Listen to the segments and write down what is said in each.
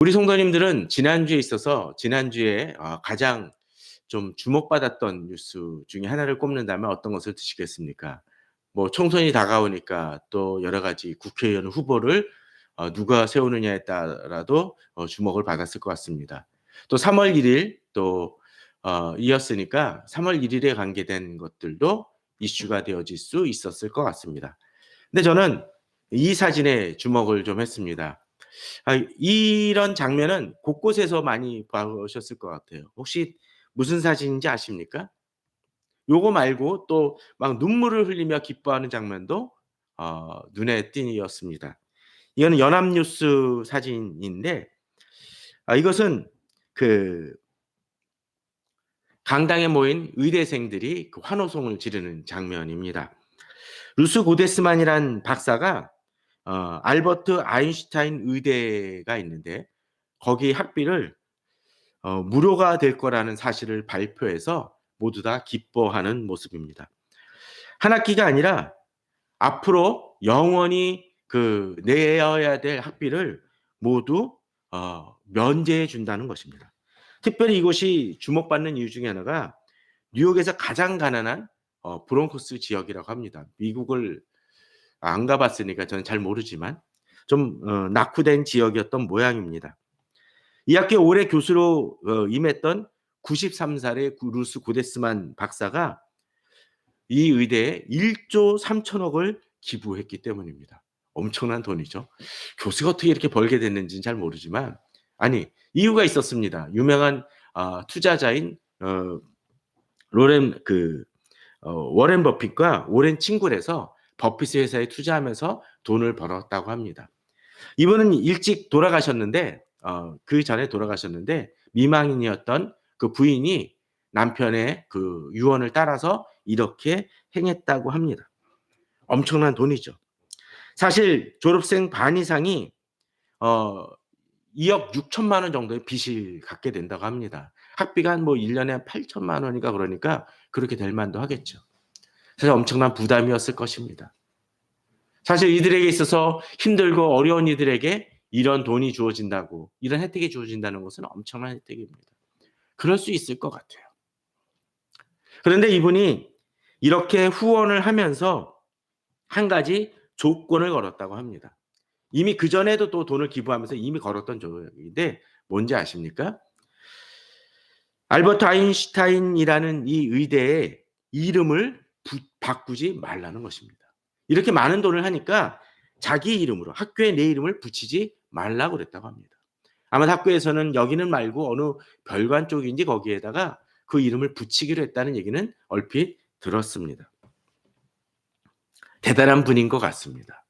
우리 성도님들은 지난주에 있어서 지난주에 가장 좀 주목받았던 뉴스 중에 하나를 꼽는다면 어떤 것을 드시겠습니까? 뭐 총선이 다가오니까 또 여러 가지 국회의원 후보를 누가 세우느냐에 따라도 주목을 받았을 것 같습니다. 또 3월 1일 또 이었으니까 3월 1일에 관계된 것들도 이슈가 되어질 수 있었을 것 같습니다. 근데 저는 이 사진에 주목을 좀 했습니다. 이런 장면은 곳곳에서 많이 보셨을 것 같아요. 혹시 무슨 사진인지 아십니까? 요거 말고 또 막 눈물을 흘리며 기뻐하는 장면도 눈에 띄었습니다. 이거는 연합뉴스 사진인데 이것은 그 강당에 모인 의대생들이 그 환호성을 지르는 장면입니다. 루스 고데스만이란 박사가 알버트 아인슈타인 의대가 있는데 거기 학비를 무료가 될 거라는 사실을 발표해서 모두 다 기뻐하는 모습입니다. 한 학기가 아니라 앞으로 영원히 내어야 될 학비를 모두 면제해 준다는 것입니다. 특별히 이곳이 주목받는 이유 중에 하나가 뉴욕에서 가장 가난한 브롱크스 지역이라고 합니다. 미국을 안 가봤으니까 저는 잘 모르지만 좀 낙후된 지역이었던 모양입니다. 이 학교에 올해 교수로 임했던 93살의 루스 고데스만 박사가 이 의대에 1조 3천억을 기부했기 때문입니다. 엄청난 돈이죠. 교수가 어떻게 이렇게 벌게 됐는지는 잘 모르지만 이유가 있었습니다. 유명한 투자자인 워렌 버핏과 오랜 친구라서 버핏 회사에 투자하면서 돈을 벌었다고 합니다. 이분은 일찍 돌아가셨는데 그 전에 돌아가셨는데 미망인이었던 그 부인이 남편의 그 유언을 따라서 이렇게 행했다고 합니다. 엄청난 돈이죠. 사실 졸업생 반 이상이 2억 6천만 원 정도의 빚을 갖게 된다고 합니다. 학비가 한 1년에 8천만 원인가 그러니까 그렇게 될 만도 하겠죠. 사실 엄청난 부담이었을 것입니다. 사실 이들에게 있어서 힘들고 어려운 이들에게 이런 돈이 주어진다고, 이런 혜택이 주어진다는 것은 엄청난 혜택입니다. 그럴 수 있을 것 같아요. 그런데 이분이 이렇게 후원을 하면서 한 가지 조건을 걸었다고 합니다. 이미 그전에도 또 돈을 기부하면서 이미 걸었던 조건인데 뭔지 아십니까? 알버트 아인슈타인이라는 이 의대의 이름을 바꾸지 말라는 것입니다. 이렇게 많은 돈을 하니까 자기 이름으로 학교에 내 이름을 붙이지 말라고 그랬다고 합니다. 아마 학교에서는 여기는 말고 어느 별관 쪽인지 거기에다가 그 이름을 붙이기로 했다는 얘기는 얼핏 들었습니다. 대단한 분인 것 같습니다.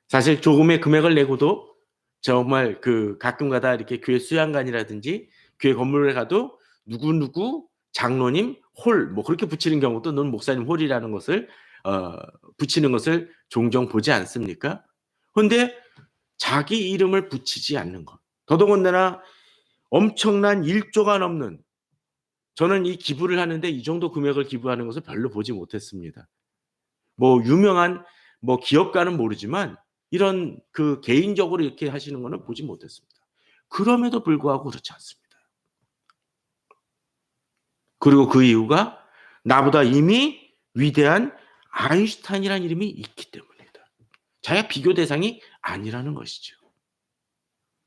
사실 조금의 금액을 내고도 정말 가끔가다 이렇게 교회 수양관이라든지 교회 건물에 가도 누구누구 장로님 홀 그렇게 붙이는 경우도 넌 목사님 홀이라는 것을 붙이는 것을 종종 보지 않습니까? 그런데 자기 이름을 붙이지 않는 것. 더더군다나 엄청난 1조가 넘는, 저는 이 기부를 하는데 이 정도 금액을 기부하는 것을 별로 보지 못했습니다. 유명한 기업가는 모르지만 이런 개인적으로 이렇게 하시는 거는 보지 못했습니다. 그럼에도 불구하고 그렇지 않습니다. 그리고 그 이유가 나보다 이미 위대한 아인슈타인이라는 이름이 있기 때문이다. 자기가 비교 대상이 아니라는 것이죠.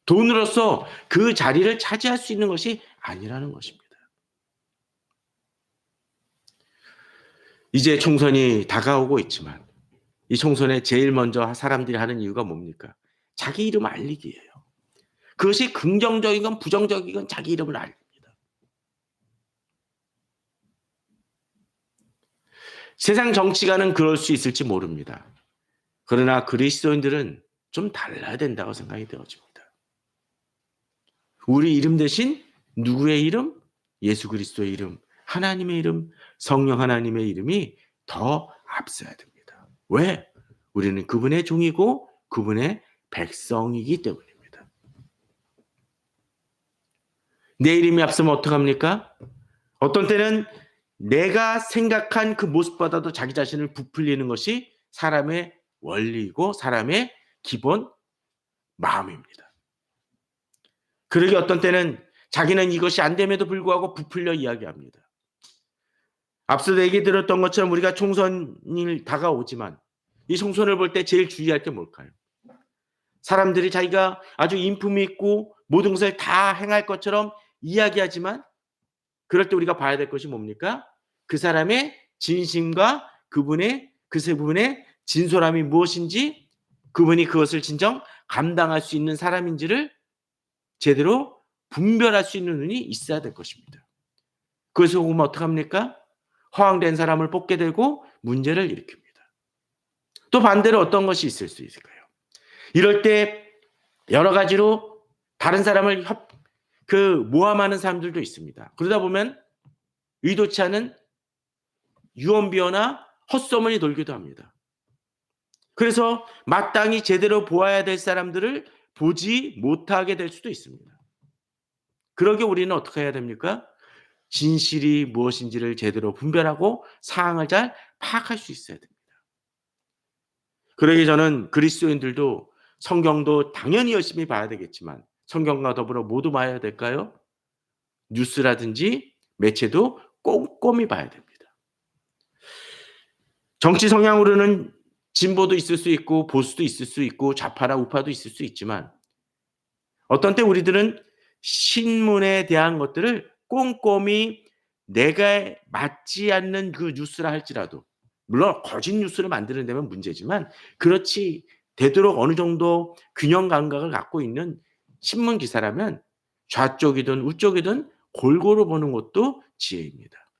돈으로서 그 자리를 차지할 수 있는 것이 아니라는 것입니다. 이제 총선이 다가오고 있지만 이 총선에 제일 먼저 사람들이 하는 이유가 뭡니까? 자기 이름 알리기예요. 그것이 긍정적이건 부정적이건 자기 이름을 알립니다. 세상 정치가는 그럴 수 있을지 모릅니다. 그러나 그리스도인들은 좀 달라야 된다고 생각이 되어집니다. 우리 이름 대신 누구의 이름? 예수 그리스도의 이름, 하나님의 이름, 성령 하나님의 이름이 더 앞서야 됩니다. 왜? 우리는 그분의 종이고 그분의 백성이기 때문입니다. 내 이름이 앞서면 어떡합니까? 어떤 때는 내가 생각한 그 모습보다도 자기 자신을 부풀리는 것이 사람의 원리이고 사람의 기본 마음입니다. 그러기 어떤 때는 자기는 이것이 안 됨에도 불구하고 부풀려 이야기합니다. 앞서도 얘기 들었던 것처럼 우리가 총선이 다가오지만 이 총선을 볼 때 제일 주의할 게 뭘까요? 사람들이 자기가 아주 인품이 있고 모든 것을 다 행할 것처럼 이야기하지만 그럴 때 우리가 봐야 될 것이 뭡니까? 그 사람의 진심과 그분의 그분의 진솔함이 무엇인지, 그분이 그것을 진정 감당할 수 있는 사람인지를 제대로 분별할 수 있는 눈이 있어야 될 것입니다. 그것을 보면 어떡합니까? 허황된 사람을 뽑게 되고 문제를 일으킵니다. 또 반대로 어떤 것이 있을 수 있을까요? 이럴 때 여러 가지로 다른 사람을 모함하는 사람들도 있습니다. 그러다 보면 의도치 않은 유언비어나 헛소문이 돌기도 합니다. 그래서 마땅히 제대로 보아야 될 사람들을 보지 못하게 될 수도 있습니다. 그러게 우리는 어떻게 해야 됩니까? 진실이 무엇인지를 제대로 분별하고 상황을 잘 파악할 수 있어야 됩니다. 그러기 저는 그리스도인들도 성경도 당연히 열심히 봐야 되겠지만 성경과 더불어 모두 봐야 될까요? 뉴스라든지 매체도 꼼꼼히 봐야 됩니다. 정치 성향으로는 진보도 있을 수 있고 보수도 있을 수 있고 좌파나 우파도 있을 수 있지만 어떤 때 우리들은 신문에 대한 것들을 꼼꼼히 내가 맞지 않는 그 뉴스라 할지라도, 물론 거짓 뉴스를 만드는 데면 문제지만 그렇지 되도록 어느 정도 균형 감각을 갖고 있는 신문 기사라면 좌쪽이든 우쪽이든 골고루 보는 것도 지혜입니다.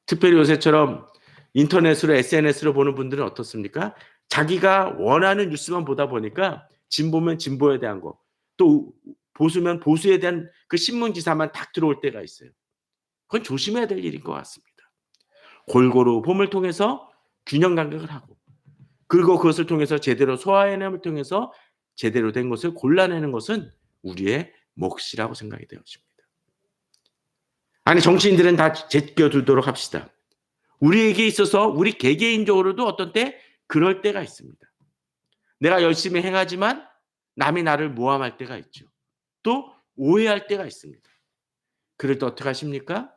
특별히 요새처럼 인터넷으로 SNS로 보는 분들은 어떻습니까? 자기가 원하는 뉴스만 보다 보니까 진보면 진보에 대한 거, 또 보수면 보수에 대한 그 신문 기사만 딱 들어올 때가 있어요. 그건 조심해야 될 일인 것 같습니다. 골고루 봄을 통해서 균형 감각을 하고, 그리고 그것을 통해서 제대로 소화해냄을 통해서 제대로 된 것을 골라내는 것은 우리의 몫이라고 생각이 되어집니다. 아니, 정치인들은 다 제껴두도록 합시다. 우리에게 있어서 우리 개개인적으로도 어떤 때 그럴 때가 있습니다. 내가 열심히 행하지만 남이 나를 모함할 때가 있죠. 또 오해할 때가 있습니다. 그럴 때 어떻게 하십니까?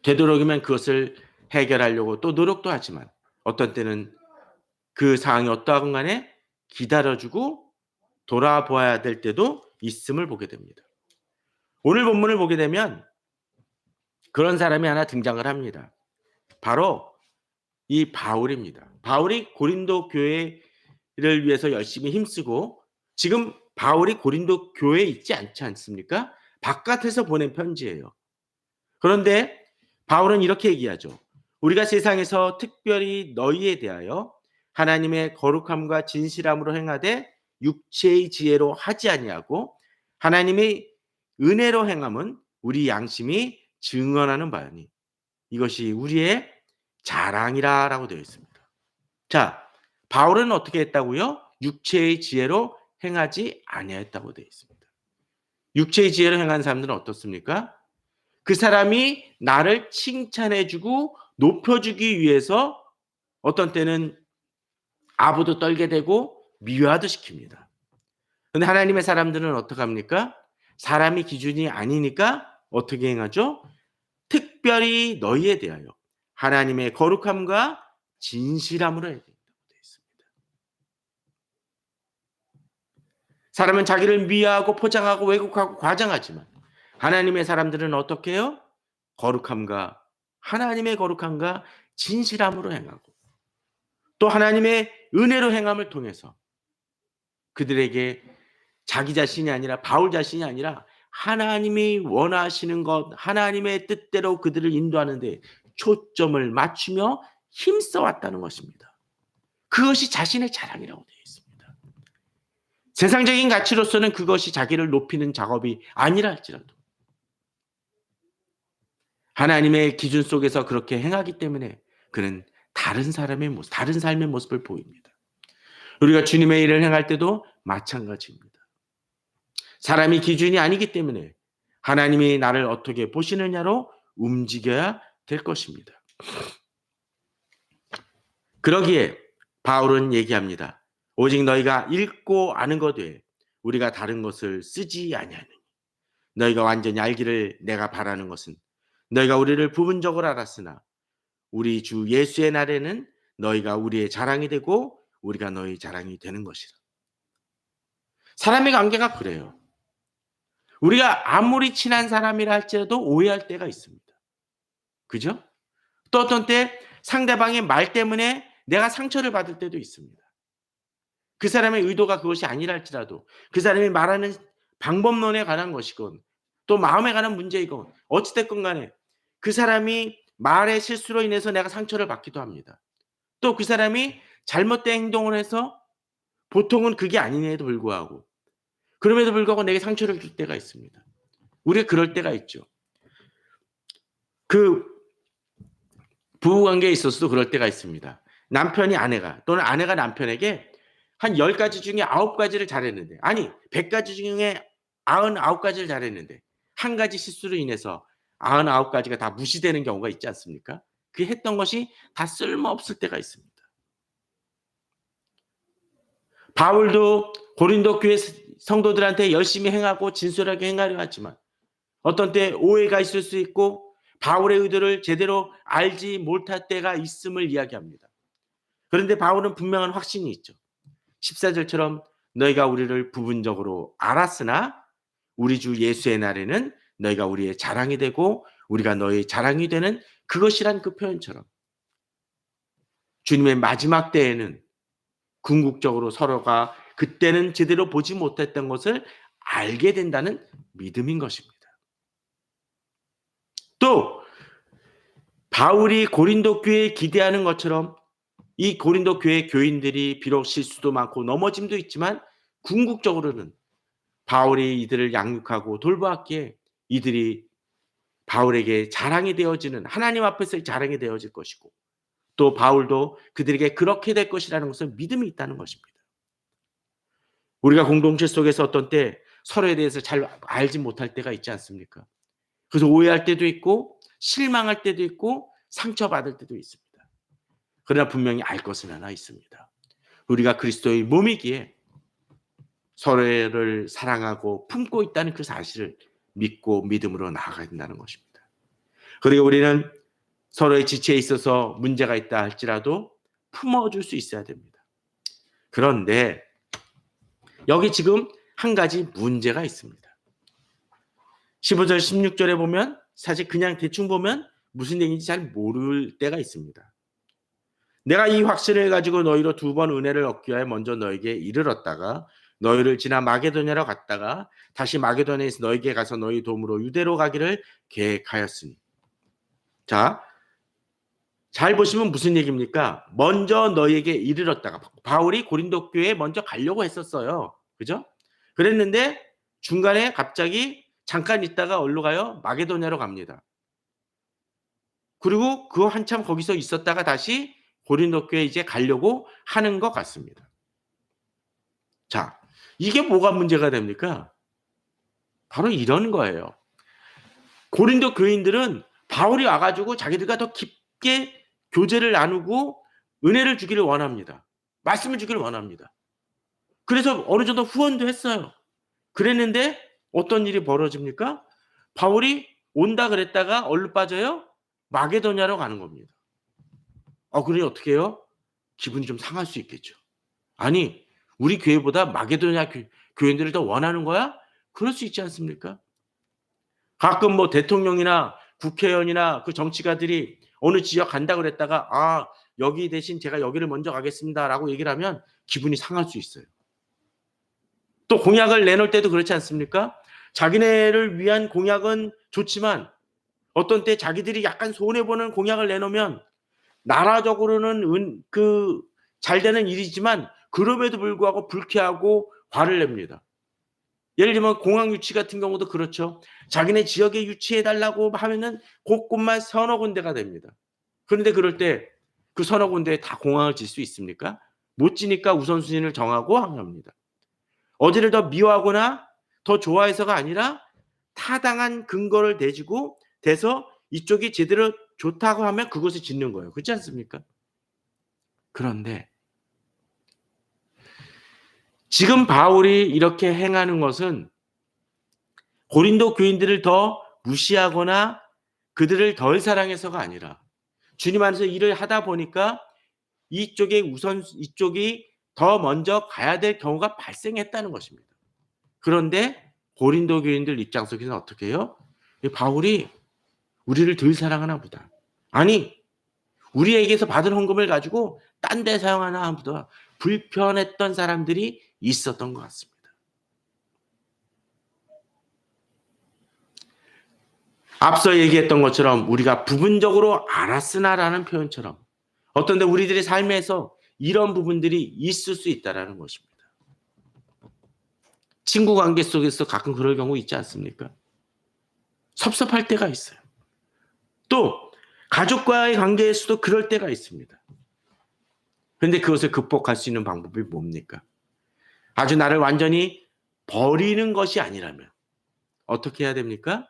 되도록이면 그것을 해결하려고 또 노력도 하지만 어떤 때는 그 상황이 어떠하건 간에 기다려주고 돌아보아야 될 때도 있음을 보게 됩니다. 오늘 본문을 보게 되면 그런 사람이 하나 등장을 합니다. 바로 이 바울입니다. 바울이 고린도 교회를 위해서 열심히 힘쓰고, 지금 바울이 고린도 교회에 있지 않지 않습니까? 바깥에서 보낸 편지예요. 그런데 바울은 이렇게 얘기하죠. 우리가 세상에서 특별히 너희에 대하여 하나님의 거룩함과 진실함으로 행하되 육체의 지혜로 하지 아니하고 하나님의 은혜로 행함은 우리 양심이 증언하는 바니 이것이 우리의 자랑이라라고 되어 있습니다. 자, 바울은 어떻게 했다고요? 육체의 지혜로 행하지 아니하였다고 되어 있습니다. 육체의 지혜로 행한 사람들은 어떻습니까? 그 사람이 나를 칭찬해주고 높여주기 위해서 어떤 때는 아부도 떨게 되고 미화도 시킵니다. 그런데 하나님의 사람들은 어떻게 합니까? 사람이 기준이 아니니까 어떻게 행하죠? 특별히 너희에 대하여 하나님의 거룩함과 진실함으로 해야 된다고 되어 있습니다. 사람은 자기를 미화하고 포장하고 왜곡하고 과장하지만 하나님의 사람들은 어떻게 해요? 거룩함과 하나님의 거룩함과 진실함으로 행하고 또 하나님의 은혜로 행함을 통해서 그들에게 자기 자신이 아니라 바울 자신이 아니라 하나님이 원하시는 것, 하나님의 뜻대로 그들을 인도하는 데 초점을 맞추며 힘써 왔다는 것입니다. 그것이 자신의 자랑이라고 되어 있습니다. 세상적인 가치로서는 그것이 자기를 높이는 작업이 아니라 할지라도 하나님의 기준 속에서 그렇게 행하기 때문에 그는 다른 사람의 모습, 다른 삶의 모습을 보입니다. 우리가 주님의 일을 행할 때도 마찬가지입니다. 사람이 기준이 아니기 때문에 하나님이 나를 어떻게 보시느냐로 움직여야 될 것입니다. 그러기에 바울은 얘기합니다. 오직 너희가 읽고 아는 것 외에 우리가 다른 것을 쓰지 아니하느니 너희가 완전히 알기를 내가 바라는 것은 너희가 우리를 부분적으로 알았으나 우리 주 예수의 날에는 너희가 우리의 자랑이 되고 우리가 너희 자랑이 되는 것이라. 사람의 관계가 그래요. 우리가 아무리 친한 사람이라 할지라도 오해할 때가 있습니다. 그죠? 또 어떤 때 상대방의 말 때문에 내가 상처를 받을 때도 있습니다. 그 사람의 의도가 그것이 아니라 할지라도 그 사람이 말하는 방법론에 관한 것이건 또 마음에 관한 문제이건 어찌 됐건 간에 그 사람이 말의 실수로 인해서 내가 상처를 받기도 합니다. 또 그 사람이 잘못된 행동을 해서 보통은 그게 아님에도 불구하고 그럼에도 불구하고 내게 상처를 줄 때가 있습니다. 우리가 그럴 때가 있죠. 그 부부관계에 있어서도 그럴 때가 있습니다. 남편이 아내가 또는 아내가 남편에게 한 10가지 중에 9가지를 잘했는데 아니 100가지 중에 99가지를 잘했는데 한 가지 실수로 인해서 99가지가 다 무시되는 경우가 있지 않습니까? 그 했던 것이 다 쓸모없을 때가 있습니다. 바울도 고린도 교회 성도들한테 열심히 행하고 진솔하게 행하려 하지만 어떤 때 오해가 있을 수 있고 바울의 의도를 제대로 알지 못할 때가 있음을 이야기합니다. 그런데 바울은 분명한 확신이 있죠. 14절처럼 너희가 우리를 부분적으로 알았으나 우리 주 예수의 날에는 너희가 우리의 자랑이 되고 우리가 너희의 자랑이 되는 그것이란 그 표현처럼 주님의 마지막 때에는 궁극적으로 서로가 그때는 제대로 보지 못했던 것을 알게 된다는 믿음인 것입니다. 또 바울이 고린도 교회에 기대하는 것처럼 이 고린도 교회 교인들이 비록 실수도 많고 넘어짐도 있지만 궁극적으로는 바울이 이들을 양육하고 돌보았기에 이들이 바울에게 자랑이 되어지는 하나님 앞에서의 자랑이 되어질 것이고 또 바울도 그들에게 그렇게 될 것이라는 것을 믿음이 있다는 것입니다. 우리가 공동체 속에서 어떤 때 서로에 대해서 잘 알지 못할 때가 있지 않습니까? 그래서 오해할 때도 있고 실망할 때도 있고 상처받을 때도 있습니다. 그러나 분명히 알 것은 하나 있습니다. 우리가 그리스도의 몸이기에 서로를 사랑하고 품고 있다는 그 사실을 믿고 믿음으로 나아가야 된다는 것입니다. 그리고 우리는 서로의 지체에 있어서 문제가 있다 할지라도 품어줄 수 있어야 됩니다. 그런데 여기 지금 한 가지 문제가 있습니다. 15절 16절에 보면 사실 그냥 대충 보면 무슨 얘기인지 잘 모를 때가 있습니다. 내가 이 확신을 가지고 너희로 2번 은혜를 얻기 위하여 먼저 너에게 이르렀다가 너희를 지나 마게도냐로 갔다가 다시 마게도냐에서 너에게 가서 너희 도움으로 유대로 가기를 계획하였으니. 자, 잘 보시면 무슨 얘기입니까? 먼저 너희에게 이르렀다가 바울이 고린도 교회에 먼저 가려고 했었어요. 그죠? 그랬는데 중간에 갑자기 잠깐 있다가 어디로 가요? 마게도냐로 갑니다. 그리고 그 한참 거기서 있었다가 다시 고린도 교회에 이제 가려고 하는 것 같습니다. 자, 이게 뭐가 문제가 됩니까? 바로 이런 거예요. 고린도 교인들은 바울이 와가지고 자기들과 더 깊게 교제를 나누고 은혜를 주기를 원합니다. 말씀을 주기를 원합니다. 그래서 어느 정도 후원도 했어요. 그랬는데 어떤 일이 벌어집니까? 바울이 온다 그랬다가 어디로 빠져요? 마게도냐로 가는 겁니다. 그래 어떻게 해요? 기분이 좀 상할 수 있겠죠. 아니 우리 교회보다 마게도냐 교인들을 더 원하는 거야? 그럴 수 있지 않습니까? 가끔 뭐 대통령이나 국회의원이나 그 정치가들이 어느 지역 간다 그랬다가 여기 대신 제가 여기를 먼저 가겠습니다라고 얘기를 하면 기분이 상할 수 있어요. 또 공약을 내놓을 때도 그렇지 않습니까? 자기네를 위한 공약은 좋지만 어떤 때 자기들이 약간 손해보는 공약을 내놓으면 나라적으로는 잘 되는 일이지만 그럼에도 불구하고 불쾌하고 화를 냅니다. 예를 들면 공항 유치 같은 경우도 그렇죠. 자기네 지역에 유치해달라고 하면은 곳곳만 서너 군데가 됩니다. 그런데 그럴 때 그 서너 군데에 다 공항을 질 수 있습니까? 못 지니까 우선순위를 정하고 합니다. 어디를 더 미워하거나 더 좋아해서가 아니라 타당한 근거를 대서 이쪽이 제대로 좋다고 하면 그것을 짓는 거예요. 그렇지 않습니까? 그런데 지금 바울이 이렇게 행하는 것은 고린도 교인들을 더 무시하거나 그들을 덜 사랑해서가 아니라 주님 안에서 일을 하다 보니까 이쪽이 더 먼저 가야 될 경우가 발생했다는 것입니다. 그런데 고린도 교인들 입장 속에서는 어떻게 해요? 바울이 우리를 덜 사랑하나 보다. 아니, 우리에게서 받은 헌금을 가지고 딴 데 사용하나 보다. 불편했던 사람들이 있었던 것 같습니다. 앞서 얘기했던 것처럼 우리가 부분적으로 알았으나라는 표현처럼 어떤 데 우리들의 삶에서 이런 부분들이 있을 수 있다라는 것입니다. 친구 관계 속에서 가끔 그럴 경우 있지 않습니까? 섭섭할 때가 있어요. 또 가족과의 관계에서도 그럴 때가 있습니다. 그런데 그것을 극복할 수 있는 방법이 뭡니까? 아주 나를 완전히 버리는 것이 아니라면 어떻게 해야 됩니까?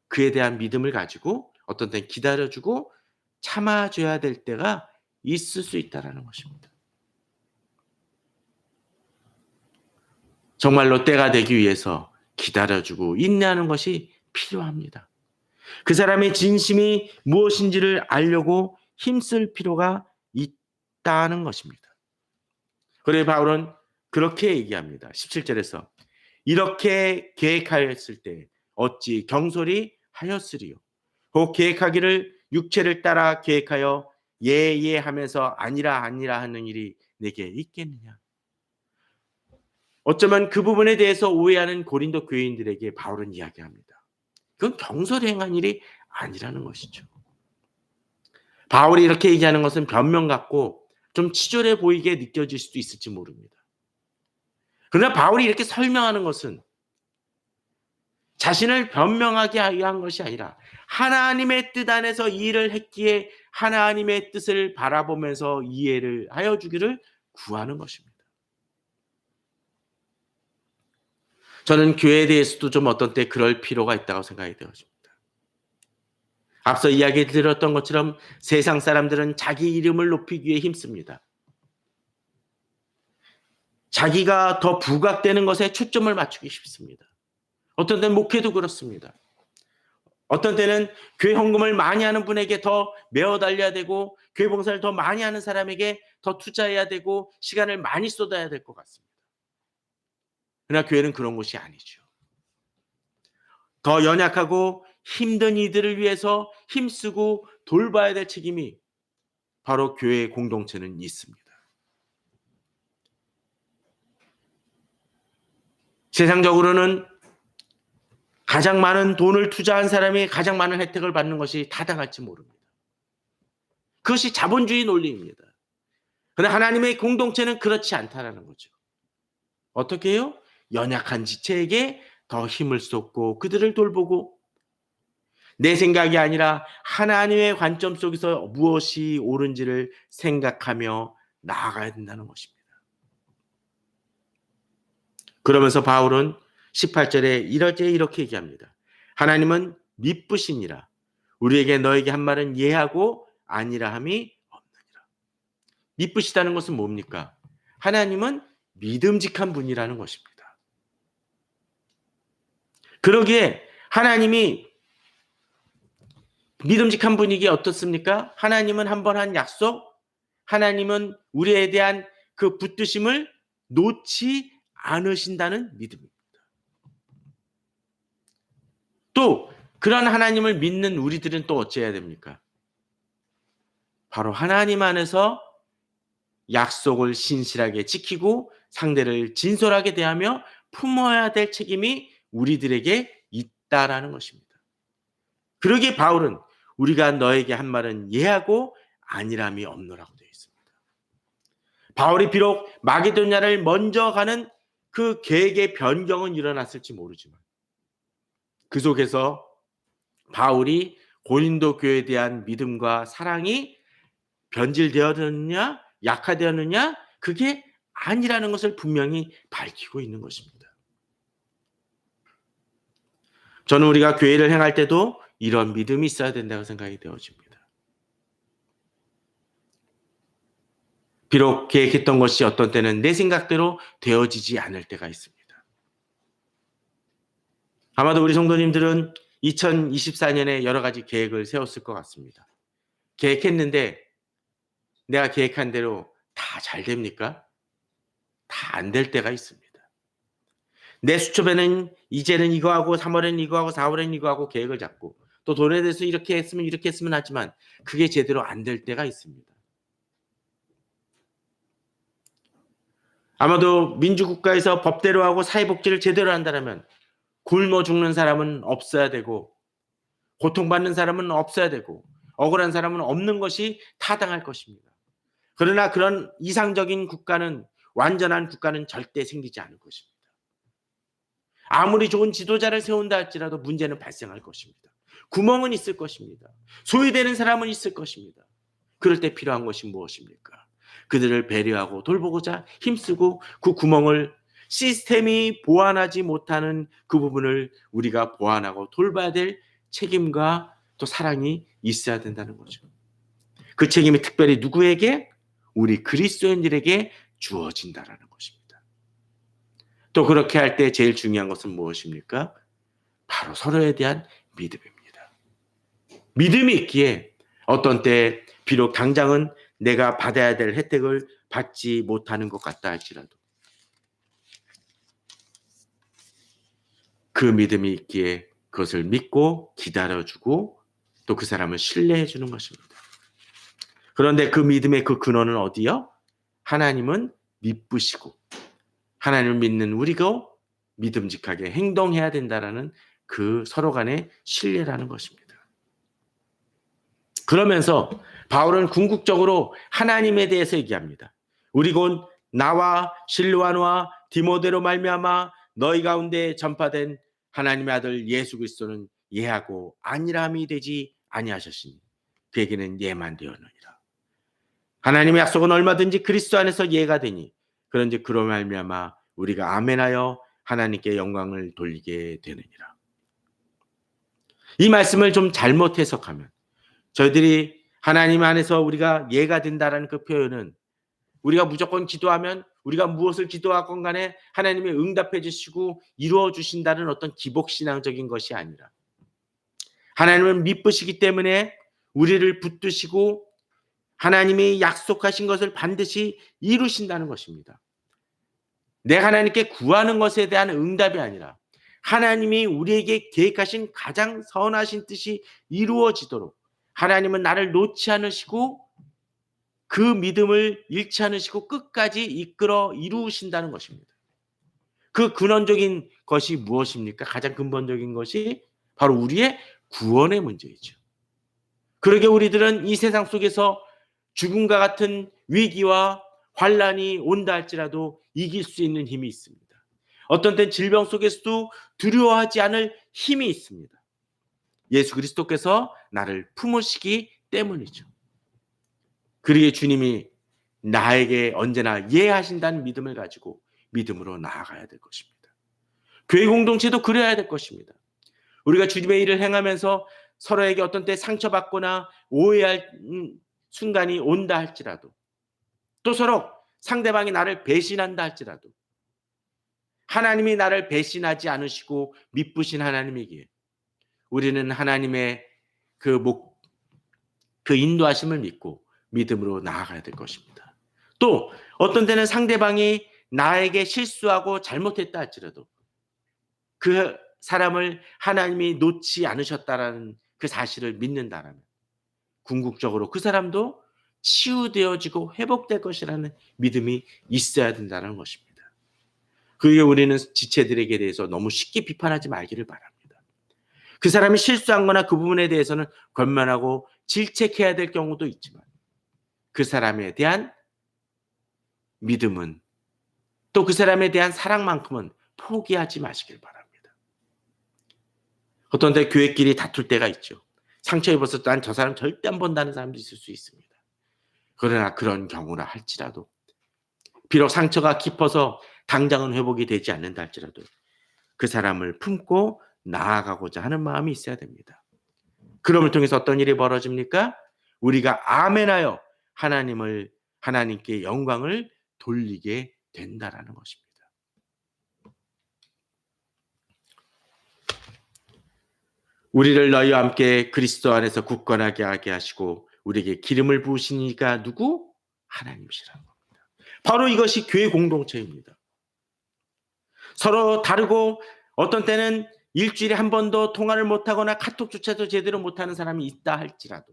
그에 대한 믿음을 가지고 어떤 때는 기다려주고 참아줘야 될 때가 있을 수 있다는 것입니다. 정말로 때가 되기 위해서 기다려주고 인내하는 것이 필요합니다. 그 사람의 진심이 무엇인지를 알려고 힘쓸 필요가 있다는 것입니다. 그래 바울은 그렇게 얘기합니다. 17절에서 이렇게 계획하였을 때 어찌 경솔히 하였으리요. 혹 계획하기를 육체를 따라 계획하여 예예 하면서 아니라 아니라 하는 일이 내게 있겠느냐. 어쩌면 그 부분에 대해서 오해하는 고린도 교인들에게 바울은 이야기합니다. 그건 경솔히 행한 일이 아니라는 것이죠. 바울이 이렇게 얘기하는 것은 변명 같고 좀 치졸해 보이게 느껴질 수도 있을지 모릅니다. 그러나 바울이 이렇게 설명하는 것은 자신을 변명하게 위한 것이 아니라 하나님의 뜻 안에서 이 일을 했기에 하나님의 뜻을 바라보면서 이해를 하여 주기를 구하는 것입니다. 저는 교회에 대해서도 좀 어떤 때 그럴 필요가 있다고 생각이 되어집니다. 앞서 이야기 드렸던 것처럼 세상 사람들은 자기 이름을 높이기 위해 힘씁니다. 자기가 더 부각되는 것에 초점을 맞추기 쉽습니다. 어떤 때는 목회도 그렇습니다. 어떤 때는 교회 헌금을 많이 하는 분에게 더 메어 달려야 되고 교회 봉사를 더 많이 하는 사람에게 더 투자해야 되고 시간을 많이 쏟아야 될 것 같습니다. 그러나 교회는 그런 곳이 아니죠. 더 연약하고 힘든 이들을 위해서 힘쓰고 돌봐야 될 책임이 바로 교회의 공동체는 있습니다. 세상적으로는 가장 많은 돈을 투자한 사람이 가장 많은 혜택을 받는 것이 타당할지 모릅니다. 그것이 자본주의 논리입니다. 그러나 하나님의 공동체는 그렇지 않다라는 거죠. 어떻게 해요? 연약한 지체에게 더 힘을 쏟고 그들을 돌보고 내 생각이 아니라 하나님의 관점 속에서 무엇이 옳은지를 생각하며 나아가야 된다는 것입니다. 그러면서 바울은 18절에 이렇게 얘기합니다. 하나님은 미쁘시니라. 우리에게 너에게 한 말은 예하고 아니라 함이 없느니라. 미쁘시다는 것은 뭡니까? 하나님은 믿음직한 분이라는 것입니다. 그러기에 하나님이 믿음직한 분이기 어떻습니까? 하나님은 한 번 한 약속, 하나님은 우리에 대한 그 붙드심을 놓지 않으신다는 믿음입니다. 또 그런 하나님을 믿는 우리들은 또 어찌해야 됩니까? 바로 하나님 안에서 약속을 신실하게 지키고 상대를 진솔하게 대하며 품어야 될 책임이 우리들에게 있다라는 것입니다. 그러기에 바울은 우리가 너에게 한 말은 예하고 아니람이 없노라고 되어 있습니다. 바울이 비록 마게도냐를 먼저 가는 그 계획의 변경은 일어났을지 모르지만 그 속에서 바울이 고린도 교회에 대한 믿음과 사랑이 변질되었느냐 약화되었느냐 그게 아니라는 것을 분명히 밝히고 있는 것입니다. 저는 우리가 교회를 행할 때도 이런 믿음이 있어야 된다고 생각이 되어집니다. 비록 계획했던 것이 어떤 때는 내 생각대로 되어지지 않을 때가 있습니다. 아마도 우리 성도님들은 2024년에 여러 가지 계획을 세웠을 것 같습니다. 계획했는데 내가 계획한 대로 다 잘 됩니까? 다 안 될 때가 있습니다. 내 수첩에는 이제는 이거 하고 3월에는 이거 하고 4월에는 이거 하고 계획을 잡고 또 돈에 대해서 이렇게 했으면 하지만 그게 제대로 안 될 때가 있습니다. 아마도 민주국가에서 법대로 하고 사회복지를 제대로 한다면 굶어 죽는 사람은 없어야 되고 고통받는 사람은 없어야 되고 억울한 사람은 없는 것이 타당할 것입니다. 그러나 그런 이상적인 국가는 완전한 국가는 절대 생기지 않을 것입니다. 아무리 좋은 지도자를 세운다 할지라도 문제는 발생할 것입니다. 구멍은 있을 것입니다. 소외되는 사람은 있을 것입니다. 그럴 때 필요한 것이 무엇입니까? 그들을 배려하고 돌보고자 힘쓰고 그 구멍을 시스템이 보완하지 못하는 그 부분을 우리가 보완하고 돌봐야 될 책임과 또 사랑이 있어야 된다는 거죠. 그 책임이 특별히 누구에게? 우리 그리스도인들에게 주어진다라는 것입니다. 또 그렇게 할 때 제일 중요한 것은 무엇입니까? 바로 서로에 대한 믿음입니다. 믿음이 있기에 어떤 때 비록 당장은 내가 받아야 될 혜택을 받지 못하는 것 같다 할지라도 그 믿음이 있기에 그것을 믿고 기다려주고 또 그 사람을 신뢰해 주는 것입니다. 그런데 그 믿음의 그 근원은 어디요? 하나님은 믿으시고 하나님을 믿는 우리가 믿음직하게 행동해야 된다라는 그 서로 간의 신뢰라는 것입니다. 그러면서 바울은 궁극적으로 하나님에 대해서 얘기합니다. 우리 곧 나와 실로아노와 디모데로 말미암아 너희 가운데 전파된 하나님의 아들 예수 그리스도는 예하고 아니라함이 되지 아니하셨으니 그에게는 예만 되었느니라. 하나님의 약속은 얼마든지 그리스도 안에서 예가 되니 그런즉 그로 말미암아 우리가 아멘하여 하나님께 영광을 돌리게 되느니라. 이 말씀을 좀 잘못 해석하면 저희들이 하나님 안에서 우리가 예가 된다라는 그 표현은 우리가 무조건 기도하면 우리가 무엇을 기도하건 간에 하나님이 응답해 주시고 이루어 주신다는 어떤 기복신앙적인 것이 아니라 하나님은 믿으시기 때문에 우리를 붙드시고 하나님이 약속하신 것을 반드시 이루신다는 것입니다. 내가 하나님께 구하는 것에 대한 응답이 아니라 하나님이 우리에게 계획하신 가장 선하신 뜻이 이루어지도록 하나님은 나를 놓지 않으시고 그 믿음을 잃지 않으시고 끝까지 이끌어 이루신다는 것입니다. 그 근원적인 것이 무엇입니까? 가장 근본적인 것이 바로 우리의 구원의 문제이죠. 그러게 우리들은 이 세상 속에서 죽음과 같은 위기와 환란이 온다 할지라도 이길 수 있는 힘이 있습니다. 어떤 땐 질병 속에서도 두려워하지 않을 힘이 있습니다. 예수 그리스도께서 나를 품으시기 때문이죠. 그러기에 주님이 나에게 언제나 예하신다는 믿음을 가지고 믿음으로 나아가야 될 것입니다. 교회 공동체도 그래야 될 것입니다. 우리가 주님의 일을 행하면서 서로에게 어떤 때 상처받거나 오해할 순간이 온다 할지라도 또 서로 상대방이 나를 배신한다 할지라도 하나님이 나를 배신하지 않으시고 믿으신 하나님이기에 우리는 하나님의 그 인도하심을 믿고 믿음으로 나아가야 될 것입니다. 또 어떤 때는 상대방이 나에게 실수하고 잘못했다 할지라도 그 사람을 하나님이 놓지 않으셨다라는 그 사실을 믿는다라면 궁극적으로 그 사람도 치유되어지고 회복될 것이라는 믿음이 있어야 된다는 것입니다. 그게 우리는 지체들에게 대해서 너무 쉽게 비판하지 말기를 바랍니다. 그 사람이 실수한 거나 그 부분에 대해서는 권면하고 질책해야 될 경우도 있지만 그 사람에 대한 믿음은 또 그 사람에 대한 사랑만큼은 포기하지 마시길 바랍니다. 어떤 때 교회끼리 다툴 때가 있죠. 상처 입어서 난 저 사람 절대 안 본다는 사람도 있을 수 있습니다. 그러나 그런 경우라 할지라도 비록 상처가 깊어서 당장은 회복이 되지 않는다 할지라도 그 사람을 품고 나아가고자 하는 마음이 있어야 됩니다. 그럼을 통해서 어떤 일이 벌어집니까? 우리가 아멘하여 하나님을 하나님께 영광을 돌리게 된다라는 것입니다. 우리를 너희와 함께 그리스도 안에서 굳건하게 하게 하시고 우리에게 기름을 부으신 이가 누구? 하나님이시라는 겁니다. 바로 이것이 교회 공동체입니다. 서로 다르고 어떤 때는 일주일에 한 번도 통화를 못하거나 카톡조차도 제대로 못하는 사람이 있다 할지라도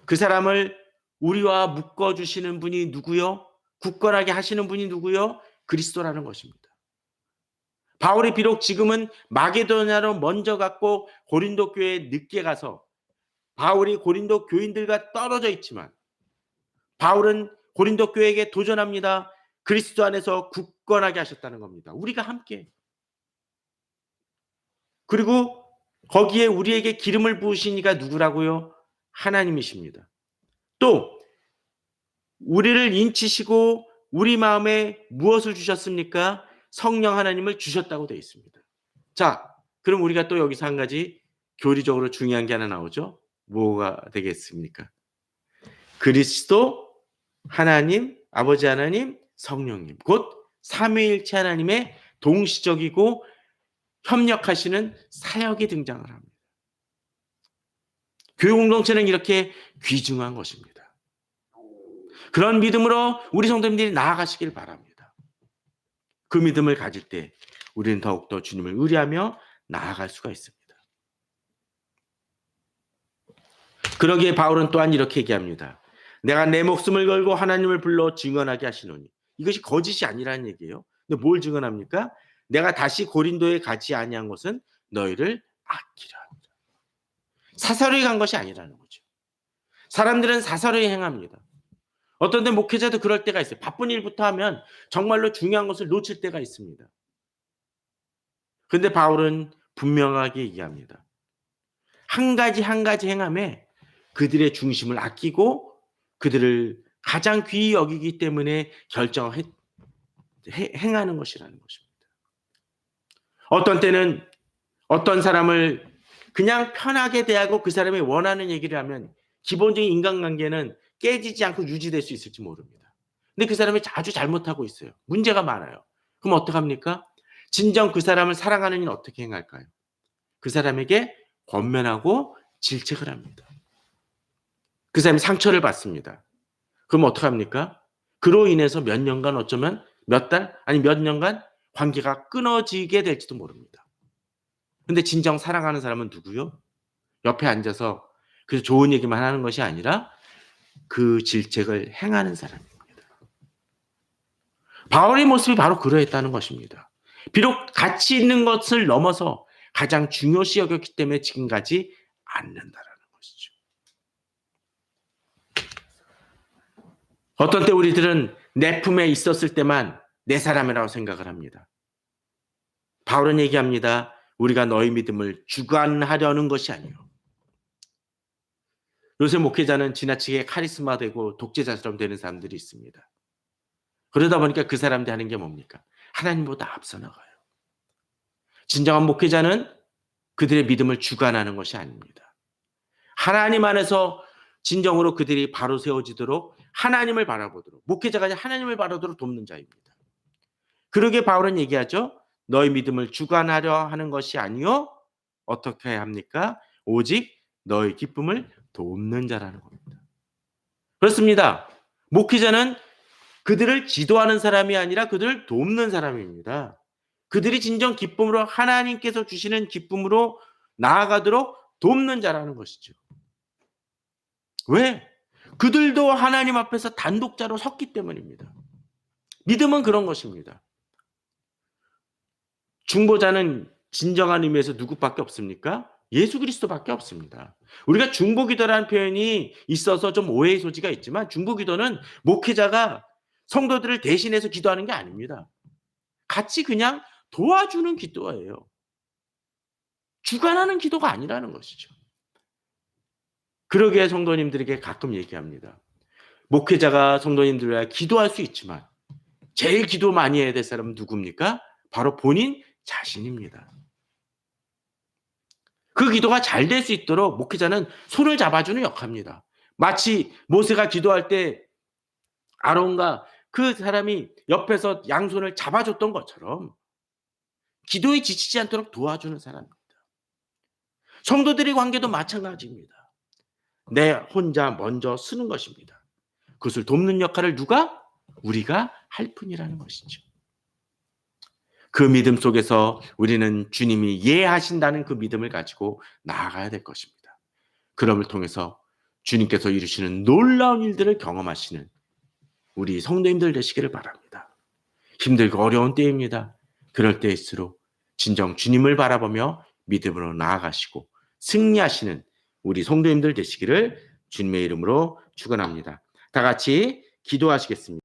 그 사람을 우리와 묶어주시는 분이 누구요? 굳건하게 하시는 분이 누구요? 그리스도라는 것입니다. 바울이 비록 지금은 마게도냐로 먼저 갔고 고린도 교회에 늦게 가서 바울이 고린도 교인들과 떨어져 있지만 바울은 고린도 교회에게 도전합니다. 그리스도 안에서 굳건하게 하셨다는 겁니다. 우리가 함께. 그리고 거기에 우리에게 기름을 부으신 이가 누구라고요? 하나님이십니다. 또 우리를 인치시고 우리 마음에 무엇을 주셨습니까? 성령 하나님을 주셨다고 되어 있습니다. 자, 그럼 우리가 또 여기서 한 가지 교리적으로 중요한 게 하나 나오죠. 뭐가 되겠습니까? 그리스도, 하나님, 아버지 하나님, 성령님, 곧 삼위일체 하나님의 동시적이고 협력하시는 사역이 등장을 합니다. 교회 공동체는 이렇게 귀중한 것입니다. 그런 믿음으로 우리 성도님들이 나아가시길 바랍니다. 그 믿음을 가질 때 우리는 더욱더 주님을 의뢰하며 나아갈 수가 있습니다. 그러기에 바울은 또한 이렇게 얘기합니다. 내가 내 목숨을 걸고 하나님을 불러 증언하게 하시노니. 이것이 거짓이 아니라는 얘기예요. 근데 뭘 증언합니까? 내가 다시 고린도에 가지 아니한 것은 너희를 아끼려 합니다. 사사로이 간 것이 아니라는 거죠. 사람들은 사사로이 행합니다. 어떤 데 목회자도 그럴 때가 있어요. 바쁜 일부터 하면 정말로 중요한 것을 놓칠 때가 있습니다. 그런데 바울은 분명하게 얘기합니다. 한 가지 한 가지 행함에 그들의 중심을 아끼고 그들을 가장 귀히 여기기 때문에 결정을 행하는 것이라는 것입니다. 어떤 때는 어떤 사람을 그냥 편하게 대하고 그 사람이 원하는 얘기를 하면 기본적인 인간관계는 깨지지 않고 유지될 수 있을지 모릅니다. 근데 그 사람이 아주 잘못하고 있어요. 문제가 많아요. 그럼 어떡합니까? 진정 그 사람을 사랑하는 이는 어떻게 행할까요? 그 사람에게 권면하고 질책을 합니다. 그 사람이 상처를 받습니다. 그럼 어떡합니까? 그로 인해서 몇 년간 어쩌면 몇 달 아니 몇 년간 관계가 끊어지게 될지도 모릅니다. 근데 진정 사랑하는 사람은 누구요? 옆에 앉아서 그래서 좋은 얘기만 하는 것이 아니라 그 질책을 행하는 사람입니다. 바울의 모습이 바로 그러했다는 것입니다. 비록 가치 있는 것을 넘어서 가장 중요시 여겼기 때문에 지금 가지 않는다라는 것이죠. 어떤 때 우리들은 내 품에 있었을 때만 내 사람이라고 생각을 합니다. 바울은 얘기합니다. 우리가 너희 믿음을 주관하려는 것이 아니요. 요새 목회자는 지나치게 카리스마 되고 독재자처럼 되는 사람들이 있습니다. 그러다 보니까 그 사람들이 하는 게 뭡니까? 하나님보다 앞서 나가요. 진정한 목회자는 그들의 믿음을 주관하는 것이 아닙니다. 하나님 안에서 진정으로 그들이 바로 세워지도록 하나님을 바라보도록 목회자가 아니라 하나님을 바라보도록 돕는 자입니다. 그러기에 바울은 얘기하죠. 너희 믿음을 주관하려 하는 것이 아니요. 어떻게 해야 합니까? 오직 너희 기쁨을 돕는 자라는 겁니다. 그렇습니다. 목회자는 그들을 지도하는 사람이 아니라 그들을 돕는 사람입니다. 그들이 진정 기쁨으로 하나님께서 주시는 기쁨으로 나아가도록 돕는 자라는 것이죠. 왜? 그들도 하나님 앞에서 단독자로 섰기 때문입니다. 믿음은 그런 것입니다. 중보자는 진정한 의미에서 누구밖에 없습니까? 예수 그리스도밖에 없습니다. 우리가 중보기도라는 표현이 있어서 좀 오해의 소지가 있지만 중보기도는 목회자가 성도들을 대신해서 기도하는 게 아닙니다. 같이 그냥 도와주는 기도예요. 주관하는 기도가 아니라는 것이죠. 그러기에 성도님들에게 가끔 얘기합니다. 목회자가 성도님들을 위해 기도할 수 있지만 제일 기도 많이 해야 될 사람은 누굽니까? 바로 본인 자신입니다. 그 기도가 잘 될 수 있도록 목회자는 손을 잡아주는 역할입니다. 마치 모세가 기도할 때 아론과 그 사람이 옆에서 양손을 잡아줬던 것처럼 기도에 지치지 않도록 도와주는 사람입니다. 성도들의 관계도 마찬가지입니다. 내 혼자 먼저 쓰는 것입니다. 그것을 돕는 역할을 누가? 우리가 할 뿐이라는 것이죠. 그 믿음 속에서 우리는 주님이 예하신다는 그 믿음을 가지고 나아가야 될 것입니다. 그럼을 통해서 주님께서 이루시는 놀라운 일들을 경험하시는 우리 성도님들 되시기를 바랍니다. 힘들고 어려운 때입니다. 그럴 때일수록 진정 주님을 바라보며 믿음으로 나아가시고 승리하시는 우리 성도님들 되시기를 주님의 이름으로 축원합니다. 다 같이 기도하시겠습니다.